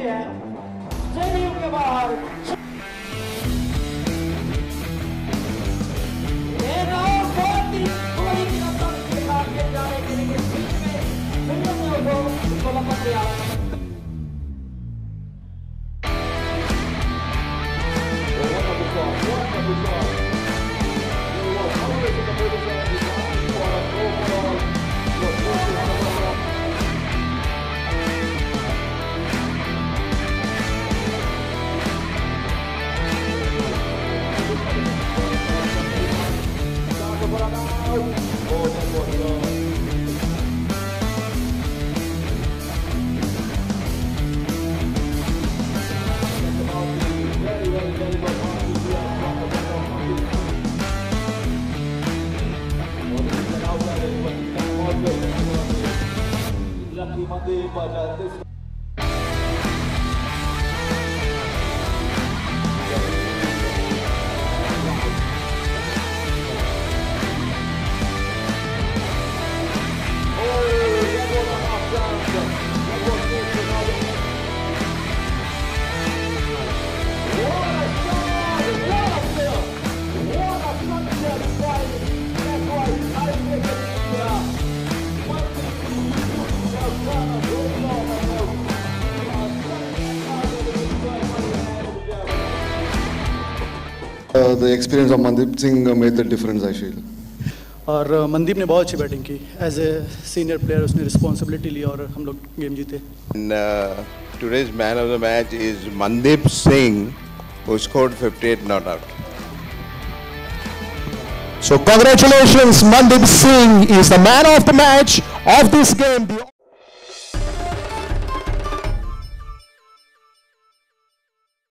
है स्टेडियम के बाहर। The experience of Mandeep Singh made the difference, I feel. और मनदीप ने बहुत अच्छी बैटिंग की। एज ए सीनियर प्लेयर उसने रिस्पॉन्सिबिलिटी ली और हम लोग गेम जीते। Today's man of the match is Mandeep Singh, who scored 58 not out. So congratulations, Mandeep Singh is the man of the match of this game.